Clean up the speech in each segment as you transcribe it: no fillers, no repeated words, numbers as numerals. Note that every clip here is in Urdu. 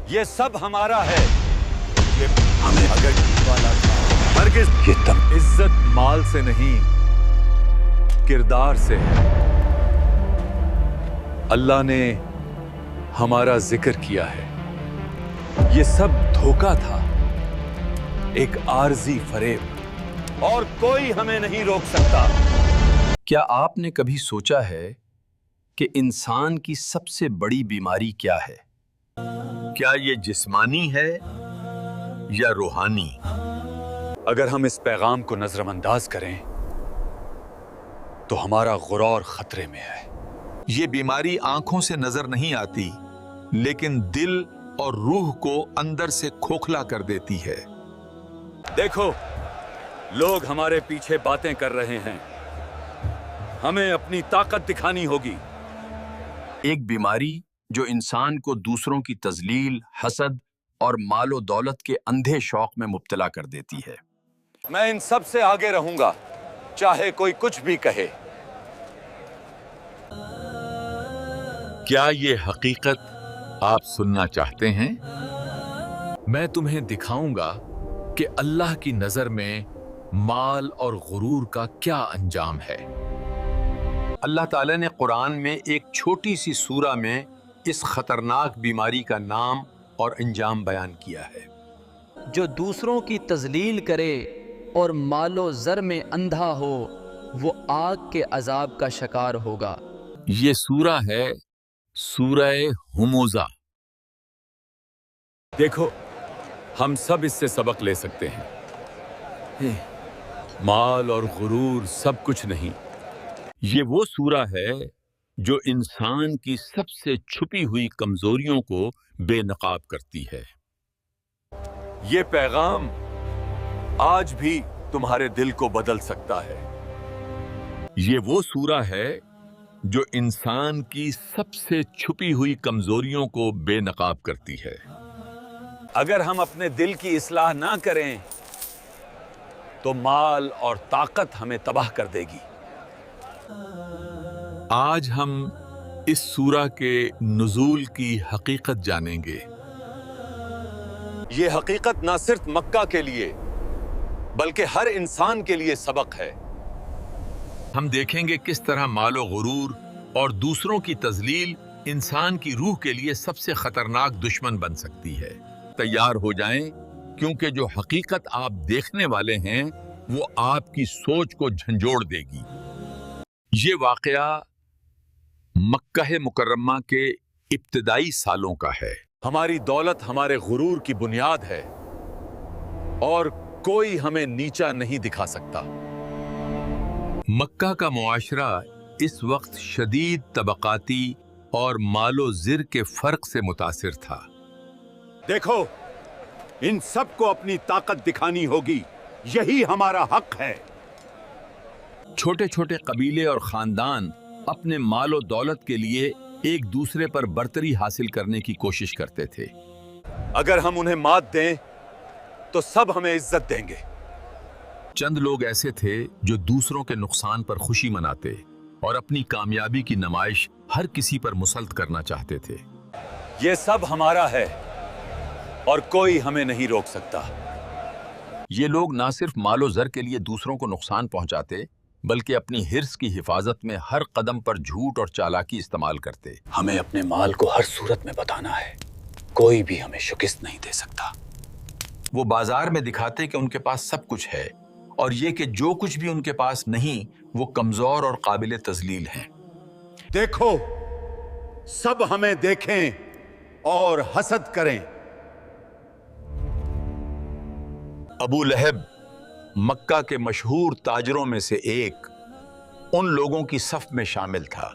یہ سب ہمارا ہے. یہ ہمیں اگر والا تھا ہرگز یہ تم عزت مال سے نہیں کردار سے ہے. اللہ نے ہمارا ذکر کیا ہے. یہ سب دھوکہ تھا, ایک عارضی فریب, اور کوئی ہمیں نہیں روک سکتا. کیا آپ نے کبھی سوچا ہے کہ انسان کی سب سے بڑی بیماری کیا ہے؟ کیا یہ جسمانی ہے یا روحانی؟ اگر ہم اس پیغام کو نظر انداز کریں تو ہمارا غرور خطرے میں ہے. یہ بیماری آنکھوں سے نظر نہیں آتی لیکن دل اور روح کو اندر سے کھوکھلا کر دیتی ہے. دیکھو, لوگ ہمارے پیچھے باتیں کر رہے ہیں. ہمیں اپنی طاقت دکھانی ہوگی. ایک بیماری جو انسان کو دوسروں کی تذلیل، حسد اور مال و دولت کے اندھے شوق میں مبتلا کر دیتی ہے. میں ان سب سے آگے رہوں گا, چاہے کوئی کچھ بھی کہے. کیا یہ حقیقت آپ سننا چاہتے ہیں؟ میں تمہیں دکھاؤں گا کہ اللہ کی نظر میں مال اور غرور کا کیا انجام ہے. اللہ تعالیٰ نے قرآن میں ایک چھوٹی سی سورہ میں اس خطرناک بیماری کا نام اور انجام بیان کیا ہے. جو دوسروں کی تذلیل کرے اور مال و زر میں اندھا ہو وہ آگ کے عذاب کا شکار ہوگا. یہ سورہ ہے سورہ ہموزہ. دیکھو, ہم سب اس سے سبق لے سکتے ہیں. مال اور غرور سب کچھ نہیں. یہ وہ سورہ ہے جو انسان کی سب سے چھپی ہوئی کمزوریوں کو بے نقاب کرتی ہے. یہ پیغام آج بھی تمہارے دل کو بدل سکتا ہے. یہ وہ سورہ ہے جو انسان کی سب سے چھپی ہوئی کمزوریوں کو بے نقاب کرتی ہے. اگر ہم اپنے دل کی اصلاح نہ کریں تو مال اور طاقت ہمیں تباہ کر دے گی. آج ہم اس سورہ کے نزول کی حقیقت جانیں گے. یہ حقیقت نہ صرف مکہ کے لیے بلکہ ہر انسان کے لیے سبق ہے. ہم دیکھیں گے کس طرح مال و غرور اور دوسروں کی تذلیل انسان کی روح کے لیے سب سے خطرناک دشمن بن سکتی ہے. تیار ہو جائیں کیونکہ جو حقیقت آپ دیکھنے والے ہیں وہ آپ کی سوچ کو جھنجھوڑ دے گی. یہ واقعہ مکہ مکرمہ کے ابتدائی سالوں کا ہے. ہماری دولت ہمارے غرور کی بنیاد ہے اور کوئی ہمیں نیچا نہیں دکھا سکتا. مکہ کا معاشرہ اس وقت شدید طبقاتی اور مال و زر کے فرق سے متاثر تھا. دیکھو, ان سب کو اپنی طاقت دکھانی ہوگی. یہی ہمارا حق ہے. چھوٹے چھوٹے قبیلے اور خاندان اپنے مال و دولت کے لیے ایک دوسرے پر برتری حاصل کرنے کی کوشش کرتے تھے. اگر ہم انہیں مات دیں تو سب ہمیں عزت دیں گے. چند لوگ ایسے تھے جو دوسروں کے نقصان پر خوشی مناتے اور اپنی کامیابی کی نمائش ہر کسی پر مسلط کرنا چاہتے تھے. یہ سب ہمارا ہے اور کوئی ہمیں نہیں روک سکتا. یہ لوگ نہ صرف مال و زر کے لیے دوسروں کو نقصان پہنچاتے بلکہ اپنی حرص کی حفاظت میں ہر قدم پر جھوٹ اور چالاکی استعمال کرتے. ہمیں اپنے مال کو ہر صورت میں بتانا ہے. کوئی بھی ہمیں شکست نہیں دے سکتا. وہ بازار میں دکھاتے کہ ان کے پاس سب کچھ ہے اور یہ کہ جو کچھ بھی ان کے پاس نہیں وہ کمزور اور قابل تذلیل ہیں. دیکھو, سب ہمیں دیکھیں اور حسد کریں. ابو لہب مکہ کے مشہور تاجروں میں سے ایک ان لوگوں کی صف میں شامل تھا.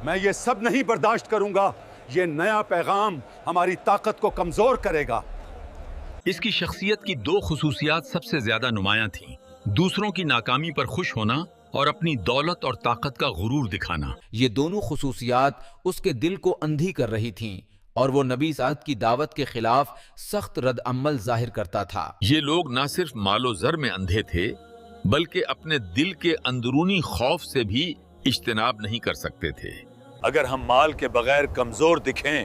میں یہ سب نہیں برداشت کروں گا. یہ نیا پیغام ہماری طاقت کو کمزور کرے گا. اس کی شخصیت کی دو خصوصیات سب سے زیادہ نمایاں تھیں: دوسروں کی ناکامی پر خوش ہونا اور اپنی دولت اور طاقت کا غرور دکھانا. یہ دونوں خصوصیات اس کے دل کو اندھی کر رہی تھیں اور وہ نبی ذات کی دعوت کے خلاف سخت رد عمل ظاہر کرتا تھا. یہ لوگ نہ صرف مال و زر میں اندھے تھے بلکہ اپنے دل کے اندرونی خوف سے بھی اجتناب نہیں کر سکتے تھے. اگر ہم مال کے بغیر کمزور دکھیں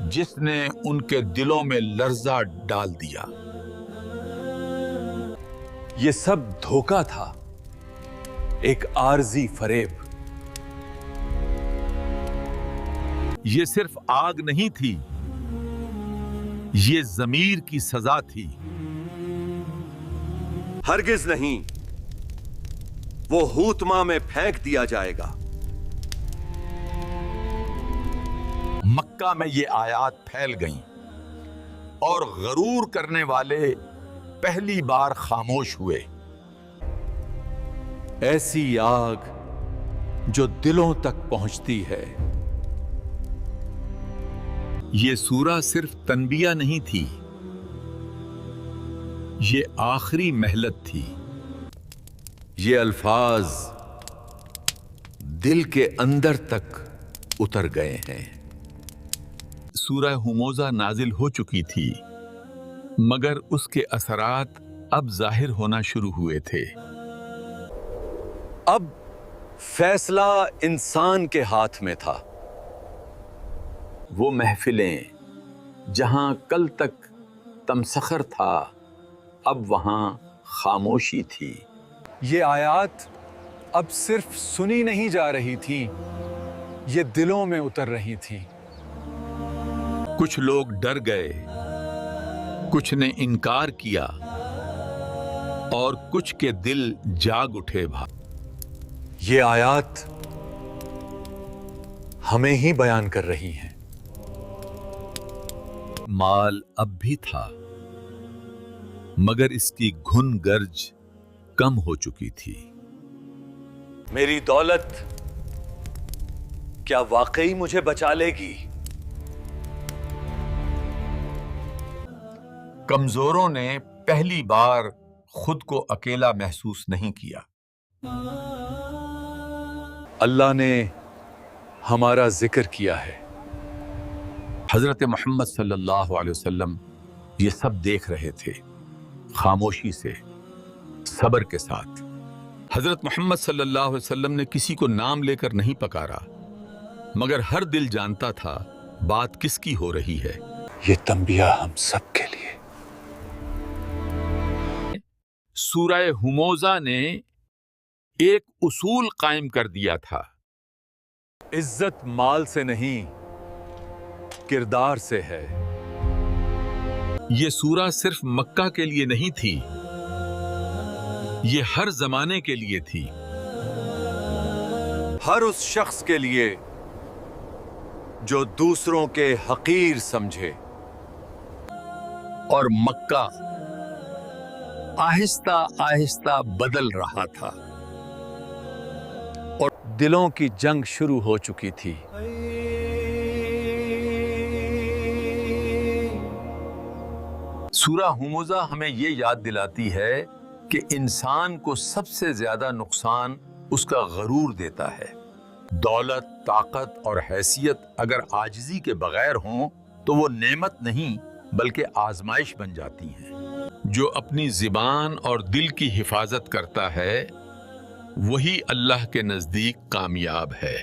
جس نے ان کے دلوں میں لرزہ ڈال دیا۔ یہ سب دھوکا تھا، ایک عارضی فریب۔ یہ صرف آگ نہیں تھی، یہ ضمیر کی سزا تھی۔ ہرگز نہیں، وہ ہوتما میں پھینک دیا جائے گا۔ مکہ میں یہ آیات پھیل گئیں اور غرور کرنے والے پہلی بار خاموش ہوئے۔ ایسی آگ جو دلوں تک پہنچتی ہے۔ یہ سورہ صرف تنبیہ نہیں تھی، یہ آخری مہلت تھی۔ یہ الفاظ دل کے اندر تک اتر گئے ہیں۔ سورہ ہموزہ نازل ہو چکی تھی، مگر اس کے اثرات اب ظاہر ہونا شروع ہوئے تھے۔ اب فیصلہ انسان کے ہاتھ میں تھا۔ وہ محفلیں جہاں کل تک تمسخر تھا، اب وہاں خاموشی تھی۔ یہ آیات اب صرف سنی نہیں جا رہی تھی، یہ دلوں میں اتر رہی تھی۔ کچھ لوگ ڈر گئے، کچھ نے انکار کیا، اور کچھ کے دل جاگ اٹھے۔ یہ آیات ہمیں ہی بیان کر رہی ہیں۔ مال اب بھی تھا، مگر اس کی گھن گرج کم ہو چکی تھی۔ میری دولت کیا واقعی مجھے بچا لے گی؟ کمزوروں نے پہلی بار خود کو اکیلا محسوس نہیں کیا۔ اللہ نے ہمارا ذکر کیا ہے۔ حضرت محمد صلی اللہ علیہ وسلم یہ سب دیکھ رہے تھے، خاموشی سے، صبر کے ساتھ۔ حضرت محمد صلی اللہ علیہ وسلم نے کسی کو نام لے کر نہیں پکارا، مگر ہر دل جانتا تھا بات کس کی ہو رہی ہے۔ یہ تنبیہ ہم سب کے لیے۔ سورہ ہموزہ نے ایک اصول قائم کر دیا تھا۔ عزت مال سے نہیں، کردار سے ہے۔ یہ سورہ صرف مکہ کے لیے نہیں تھی، یہ ہر زمانے کے لیے تھی۔ ہر اس شخص کے لیے جو دوسروں کے حقیر سمجھے۔ اور مکہ آہستہ آہستہ بدل رہا تھا۔ اور دلوں کی جنگ شروع ہو چکی تھی۔ سورہ ہموزہ ہمیں یہ یاد دلاتی ہے کہ انسان کو سب سے زیادہ نقصان اس کا غرور دیتا ہے۔ دولت، طاقت اور حیثیت اگر عاجزی کے بغیر ہوں تو وہ نعمت نہیں بلکہ آزمائش بن جاتی ہیں۔ جو اپنی زبان اور دل کی حفاظت کرتا ہے وہی اللہ کے نزدیک کامیاب ہے۔